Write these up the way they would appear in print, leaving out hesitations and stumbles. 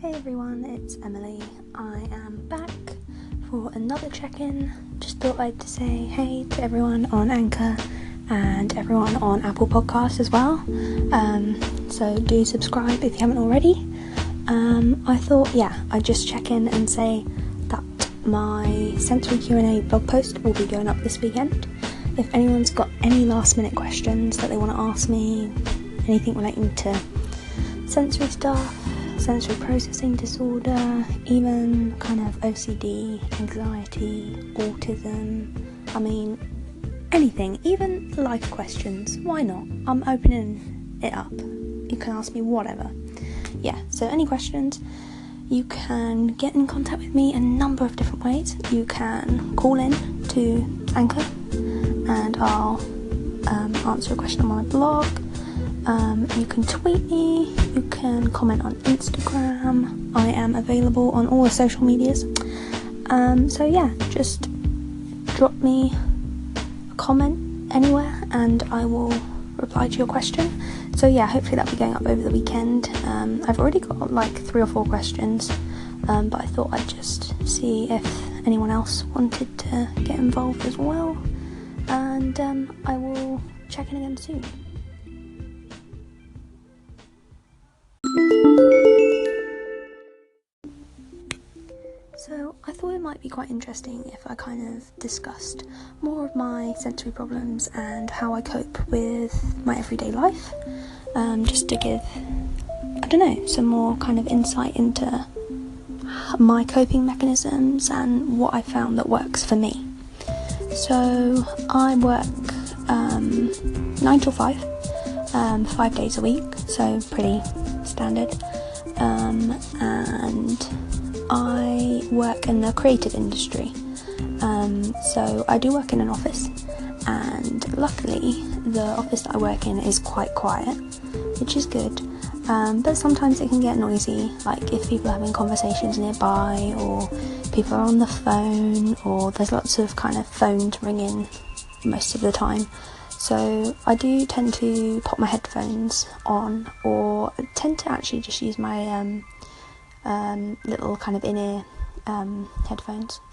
Hey everyone, it's Emily. I am back for another check-in. Just thought I'd say hey to everyone on Anchor and everyone on Apple Podcasts as well. So do subscribe if you haven't already. I thought, I'd just check in and say that my sensory Q&A blog post will be going up this weekend. If anyone's got any last minute questions that they want to ask me, anything relating to sensory stuff, sensory processing disorder, even kind of OCD, anxiety, autism, anything, even life questions, why not? I'm opening it up. You can ask me whatever. So any questions, you can get in contact with me a number of different ways. You can call in to Anchor and I'll answer a question on my blog. You can tweet me, you can comment on Instagram. I am available on all the social medias. Just drop me a comment anywhere and I will reply to your question. Hopefully that'll be going up over the weekend. I've already got like 3 or 4 questions, but I thought I'd just see if anyone else wanted to get involved as well. And I will check in again soon. So I thought it might be quite interesting if I kind of discussed more of my sensory problems and how I cope with my everyday life, just to give, some more kind of insight into my coping mechanisms and what I found that works for me. So I work 9 till 5, 5 days a week, so pretty standard, and I work in the creative industry, so I do work in an office, and luckily the office that I work in is quite quiet, which is good, but sometimes it can get noisy, like if people are having conversations nearby, or people are on the phone, or there's lots of kind of phones ringing most of the time. So I do tend to pop my headphones on, or tend to actually just use my little kind of in-ear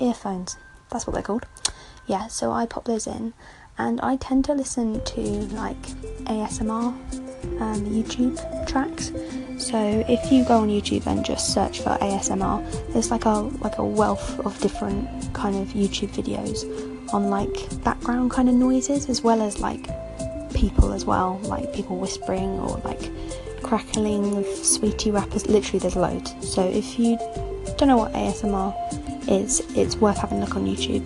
earphones, that's what they're called. So I pop those in, and I tend to listen to like ASMR YouTube tracks. So if you go on YouTube and just search for ASMR, there's like a wealth of different kind of YouTube videos on like background kind of noises, as well as like people as well, like people whispering or like crackling of sweetie wrappers. Literally there's loads. So if you don't know what ASMR is, it's worth having a look on YouTube.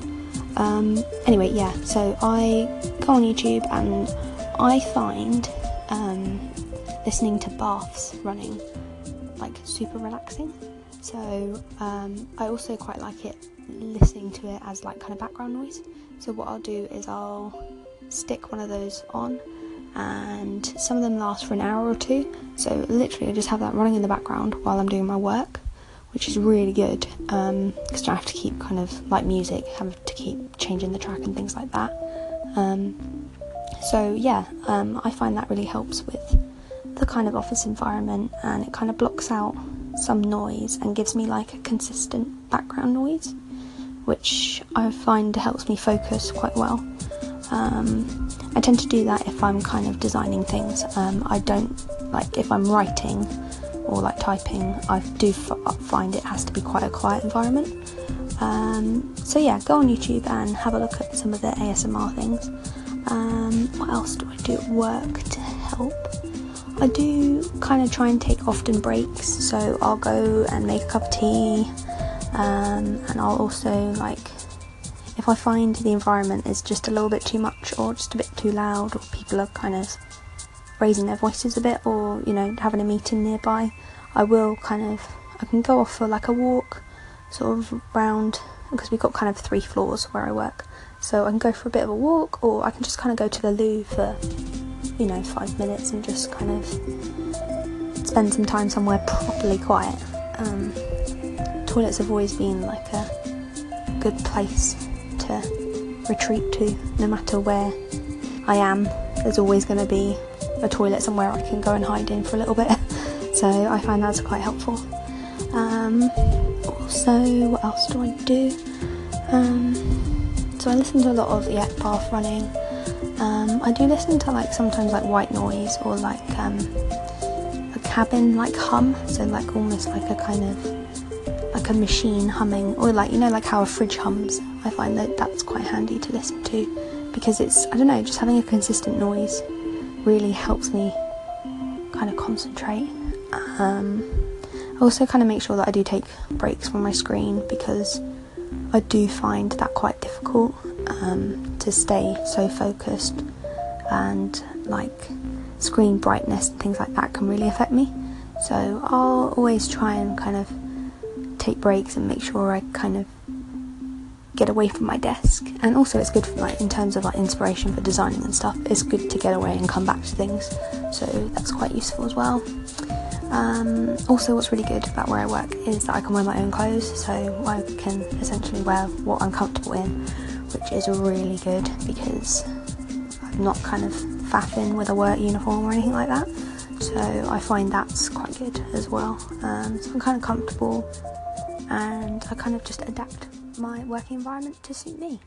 So I go on YouTube and I find listening to baths running like super relaxing. So I also quite like it listening to it as like kind of background noise. So what I'll do is I'll stick one of those on, and some of them last for an hour or 2, so literally I just have that running in the background while I'm doing my work, which is really good, because I don't have to keep kind of like music, have to keep changing the track and things like that. I find that really helps with the kind of office environment, and it kind of blocks out some noise and gives me like a consistent background noise, which I find helps me focus quite well. I tend to do that if I'm kind of designing things. I don't, like if I'm writing or like typing, I do find it has to be quite a quiet environment. Go on YouTube and have a look at some of the ASMR things. What else do I do at work to help? I do kind of try and take often breaks, so I'll go and make a cup of tea, and I'll also, like, if I find the environment is just a little bit too much or just a bit too loud, or people are kind of raising their voices a bit, or having a meeting nearby, I can go off for like a walk sort of round, because we've got kind of 3 floors where I work, so I can go for a bit of a walk, or I can just kind of go to the loo for 5 minutes and just kind of spend some time somewhere properly quiet. Toilets have always been like a good place to retreat to. No matter where I am, there's always going to be a toilet somewhere I can go and hide in for a little bit. So I find that's quite helpful. Also, what else do I do? So I listen to a lot of bath running. I do listen to like sometimes like white noise or like a cabin like hum, so like almost like a kind of like a machine humming, or like, you know, like how a fridge hums. I find that that's quite handy to listen to because it's, I don't know, just having a consistent noise really helps me kind of concentrate. I also kind of make sure that I do take breaks from my screen because I do find that quite difficult to stay so focused, and like screen brightness and things like that can really affect me. So I'll always try and kind of take breaks and make sure I kind of get away from my desk. And also it's good for, like, in terms of like inspiration for designing and stuff, it's good to get away and come back to things, so that's quite useful as well. Also, what's really good about where I work is that I can wear my own clothes, so I can essentially wear what I'm comfortable in, which is really good because I'm not kind of faffing with a work uniform or anything like that, so I find that's quite good as well. So I'm kind of comfortable and I kind of just adapt my working environment to suit me.